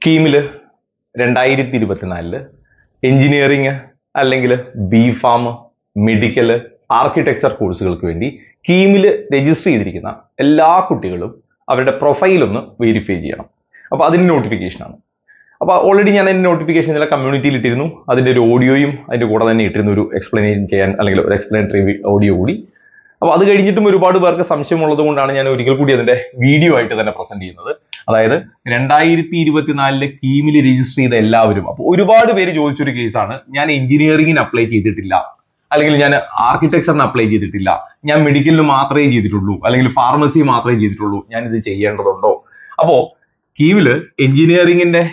കീമിൽ 2024 engineering അല്ലെങ്കിൽ B.Pharm, medical, architecture കോഴ്സുകൾക്ക് വേണ്ടി കീമിൽ രജിസ്റ്റർ ചെയ്തിരിക്കുന്ന എല്ലാ കുട്ടികളും അവരുടെ പ്രൊഫൈലൊന്ന് വെരിഫൈ ചെയ്യണം. അപ്പോൾ അതിൻ്റെ നോട്ടിഫിക്കേഷനാണ്. അപ്പോൾ ഓൾറെഡി ഞാൻ അതിൻ്റെ നോട്ടിഫിക്കേഷൻ ഇന്നലെ കമ്മ്യൂണിറ്റിയിൽ ഇട്ടിരുന്നു. അതിൻ്റെ ഒരു ഓഡിയോയും അതിൻ്റെ കൂടെ തന്നെ ഇട്ടിരുന്നു, ഒരു എക്സ്പ്ലെയിൻ ചെയ്യാൻ അല്ലെങ്കിൽ ഒരു എക്സ്പ്ലനേറ്ററി ഓഡിയോ കൂടി. അപ്പോൾ അത് കഴിഞ്ഞിട്ടും ഒരുപാട് പേർക്ക് സംശയമുള്ളത് കൊണ്ടാണ് ഞാൻ ഒരിക്കൽ കൂടി അതിൻ്റെ വീഡിയോ ആയിട്ട് തന്നെ പ്രസന്റ് ചെയ്യുന്നത്. അതായത് 2024 കീമിൽ രജിസ്റ്റർ ചെയ്ത എല്ലാവരും, അപ്പോൾ ഒരുപാട് പേര് ചോദിച്ചൊരു കേസാണ്, ഞാൻ എഞ്ചിനീയറിംഗിന് അപ്ലൈ ചെയ്തിട്ടില്ല, അല്ലെങ്കിൽ ഞാൻ ആർക്കിടെക്ചറിന് അപ്ലൈ ചെയ്തിട്ടില്ല, ഞാൻ മെഡിക്കലിന് മാത്രമേ ചെയ്തിട്ടുള്ളൂ, അല്ലെങ്കിൽ ഫാർമസി മാത്രമേ ചെയ്തിട്ടുള്ളൂ, ഞാൻ ഇത് ചെയ്യേണ്ടതുണ്ടോ? അപ്പോൾ കീമില് എഞ്ചിനീയറിംഗിന്റെ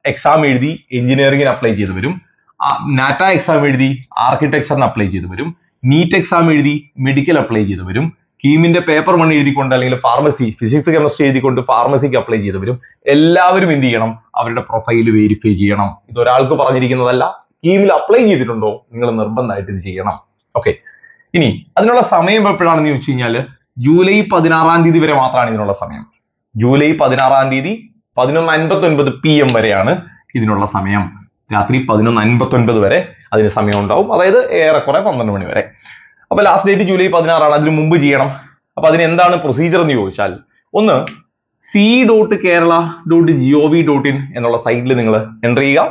എക്സാം എഴുതി എഞ്ചിനീയറിംഗിന് അപ്ലൈ ചെയ്തവരും, നാറ്റ എക്സാം എഴുതി ആർക്കിടെക്ചറിന് അപ്ലൈ ചെയ്തവരും, നീറ്റ് എക്സാം എഴുതി മെഡിക്കൽ അപ്ലൈ ചെയ്തവരും, കീമിന്റെ പേപ്പർ 1 എഴുതിക്കൊണ്ട് അല്ലെങ്കിൽ ഫാർമസി ഫിസിക്സ് കെമിസ്ട്രി എഴുതിക്കൊണ്ട് ഫാർമസിക്ക് അപ്ലൈ ചെയ്തവരും എല്ലാവരും എന്ത് ചെയ്യണം? അവരുടെ പ്രൊഫൈൽ വെരിഫൈ ചെയ്യണം. ഇത് ഒരാൾക്ക് പറഞ്ഞിരിക്കുന്നതല്ല, കീമിൽ അപ്ലൈ ചെയ്തിട്ടുണ്ടോ നിങ്ങൾ നിർബന്ധമായിട്ട് ഇത് ചെയ്യണം. ഓക്കെ, ഇനി അതിനുള്ള സമയം എപ്പോഴാണെന്ന് ചോദിച്ചു കഴിഞ്ഞാൽ ജൂലൈ 16 തീയതി വരെ മാത്രമാണ് ഇതിനുള്ള സമയം. ജൂലൈ 16 തീയതി 11:59 PM വരെയാണ് ഇതിനുള്ള സമയം. രാത്രി 11:59 വരെ അതിന് സമയം ഉണ്ടാവും, അതായത് ഏറെക്കുറെ 12 മണി വരെ. അപ്പൊ ലാസ്റ്റ് ഡേറ്റ് ജൂലൈ 16 അതിന് മുമ്പ് ചെയ്യണം. അപ്പൊ അതിന് എന്താണ് പ്രൊസീജിയർ എന്ന് ചോദിച്ചാൽ, ഒന്ന് c.kerala.gov.in എന്നുള്ള സൈറ്റിൽ നിങ്ങൾ എൻ്റർ ചെയ്യുക,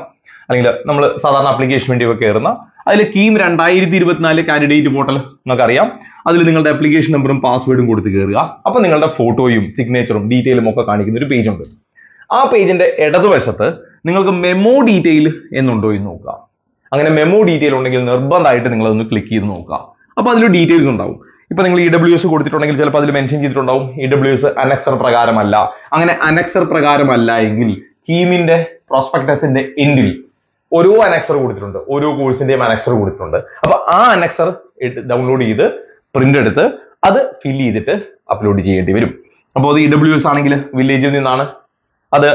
അല്ലെങ്കിൽ നമ്മൾ സാധാരണ ആപ്ലിക്കേഷൻ വേണ്ടി കയറുന്ന അതിൽ കീം 2024 കാൻഡിഡേറ്റ് പോർട്ടൽ നമുക്കറിയാം. അതിൽ നിങ്ങളുടെ ആപ്ലിക്കേഷൻ നമ്പറും പാസ്വേഡും കൊടുത്ത് കയറുക. അപ്പൊ നിങ്ങളുടെ ഫോട്ടോയും സിഗ്നേച്ചറും ഡീറ്റെയിലും ഒക്കെ കാണിക്കുന്ന ഒരു പേജ് ഉണ്ട്. ആ പേജിന്റെ ഇടതുവശത്ത് നിങ്ങൾക്ക് മെമ്മോ ഡീറ്റെയിൽ എന്നുണ്ടോ എന്ന് നോക്കുക. അങ്ങനെ മെമ്മോ ഡീറ്റെയിൽ ഉണ്ടെങ്കിൽ നിർബന്ധമായിട്ട് നിങ്ങൾ അതൊന്ന് ക്ലിക്ക് ചെയ്ത് നോക്കുക. അപ്പൊ അതിൽ ഡീറ്റെയിൽസ് ഉണ്ടാവും. ഇപ്പൊ നിങ്ങൾ EWS കൊടുത്തിട്ടുണ്ടെങ്കിൽ ചിലപ്പോൾ അതിൽ മെൻഷൻ ചെയ്തിട്ടുണ്ടാവും EWS അനക്സർ പ്രകാരമല്ല. അങ്ങനെ അനക്സർ പ്രകാരമല്ല എങ്കിൽ കീമിന്റെ പ്രോസ്പെക്ടസിന്റെ എൻഡിൽ ഓരോ അനക്സർ കൊടുത്തിട്ടുണ്ട്, ഓരോ കോഴ്സിന്റെയും അനക്സർ കൊടുത്തിട്ടുണ്ട്. അപ്പൊ ആ അനക്സർ ഡൗൺലോഡ് ചെയ്ത് പ്രിന്റ് എടുത്ത് അത് ഫിൽ ചെയ്തിട്ട് അപ്ലോഡ് ചെയ്യേണ്ടി വരും. അപ്പോൾ അത് EWS ആണെങ്കിൽ വില്ലേജിൽ നിന്നാണ്, അത്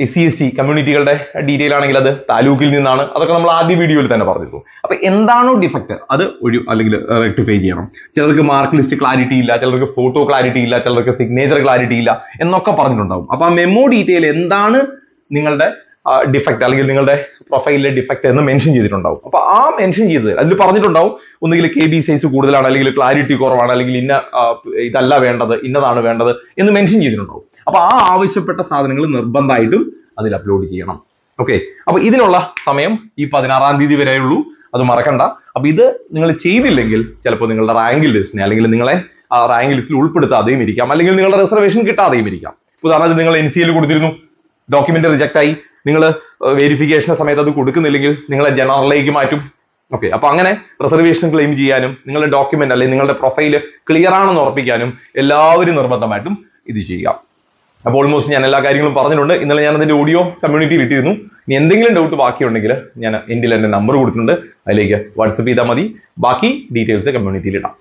SC/ST കമ്മ്യൂണിറ്റികളുടെ ഡീറ്റെയിൽ ആണെങ്കിൽ അത് താലൂക്കിൽ നിന്നാണ്. അതൊക്കെ നമ്മൾ ആദ്യ വീഡിയോയിൽ തന്നെ പറഞ്ഞിരുന്നു. അപ്പൊ എന്താണോ ഡിഫക്റ്റ് അത് അല്ലെങ്കിൽ റെക്ടിഫൈ ചെയ്യണം. ചിലർക്ക് മാർക്ക് ലിസ്റ്റ് ക്ലാരിറ്റി ഇല്ല, ചിലർക്ക് ഫോട്ടോ ക്ലാരിറ്റി ഇല്ല, ചിലർക്ക് സിഗ്നേച്ചർ ക്ലാരിറ്റി ഇല്ല എന്നൊക്കെ പറഞ്ഞിട്ടുണ്ടാവും. അപ്പൊ ആ മെമ്മോ ഡീറ്റെയിൽ എന്താണ് നിങ്ങളുടെ ഡിഫക്റ്റ് അല്ലെങ്കിൽ നിങ്ങളുടെ പ്രൊഫൈലിലെ ഡിഫക്റ്റ് എന്ന് മെൻഷൻ ചെയ്തിട്ടുണ്ടാവും. അപ്പൊ ആ മെൻഷൻ ചെയ്തത് അതിൽ പറഞ്ഞിട്ടുണ്ടാവും, ഒന്നുകിൽ KB സൈസ് കൂടുതലാണ്, അല്ലെങ്കിൽ ക്ലാരിറ്റി കുറവാണ്, അല്ലെങ്കിൽ ഇതല്ല വേണ്ടത്, ഇന്നതാണ് വേണ്ടത് എന്ന് മെൻഷൻ ചെയ്തിട്ടുണ്ടാവും. അപ്പൊ ആ ആവശ്യപ്പെട്ട സാധനങ്ങൾ നിർബന്ധമായിട്ടും അതിൽ അപ്ലോഡ് ചെയ്യണം. ഓക്കെ, അപ്പൊ ഇതിനുള്ള സമയം ഈ 16 തീയതി വരെയുള്ളൂ, അത് മറക്കണ്ട. അപ്പൊ ഇത് നിങ്ങൾ ചെയ്തില്ലെങ്കിൽ ചിലപ്പോൾ നിങ്ങളുടെ റാങ്ക് ലിസ്റ്റിനെ അല്ലെങ്കിൽ നിങ്ങളെ ആ റാങ്ക് ലിസ്റ്റിൽ ഉൾപ്പെടുത്താതെയും ഇരിക്കാം, അല്ലെങ്കിൽ നിങ്ങളുടെ റിസർവേഷൻ കിട്ടാതെയും ഇരിക്കാം. ഉദാഹരണത്തിന് നിങ്ങൾ NCL കൊടുത്തിരുന്നു, ഡോക്യുമെന്റ് റിജക്ട് ആയി, നിങ്ങൾ വെരിഫിക്കേഷൻ സമയത്ത് അത് കൊടുക്കുന്നില്ലെങ്കിൽ നിങ്ങളെ ജനറലിലേക്ക് മാറ്റും. ഓക്കെ, അപ്പൊ അങ്ങനെ റിസർവേഷൻ ക്ലെയിം ചെയ്യാനും നിങ്ങളുടെ ഡോക്യുമെന്റ് അല്ലെങ്കിൽ നിങ്ങളുടെ പ്രൊഫൈൽ ക്ലിയർ ആണെന്ന് ഉറപ്പിക്കാനും എല്ലാവരും നിർബന്ധമായിട്ടും ഇത് ചെയ്യുക. അപ്പോൾ ഓൾമോസ്റ്റ് ഞാൻ എല്ലാ കാര്യങ്ങളും പറഞ്ഞിട്ടുണ്ട്. ഇന്നലെ ഞാൻ അതിന്റെ ഓഡിയോ കമ്മ്യൂണിറ്റിയിൽ ഇട്ടിരുന്നു. ഇനി എന്തെങ്കിലും ഡൗട്ട് ബാക്കിയുണ്ടെങ്കിൽ ഞാൻ എൻ്റെ നമ്പർ കൊടുത്തിട്ടുണ്ട്, അതിലേക്ക് വാട്സപ്പ് ചെയ്താൽ മതി. ബാക്കി ഡീറ്റെയിൽസ് കമ്മ്യൂണിറ്റിയിൽ ഇടാം.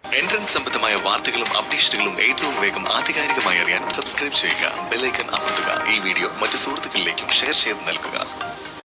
എൻട്രൻസ് സംബന്ധമായ വാർത്തകളും അപ്ഡേഷനുകളും ഏറ്റവും വേഗം ആധികാരികമായി അറിയാൻ സബ്സ്ക്രൈബ് ചെയ്യുക, ബെൽ ഐക്കൺ അമർത്തുക. ഈ വീഡിയോ മറ്റു സുഹൃത്തുക്കളിലേക്കും ഷെയർ ചെയ്ത് നൽകുക.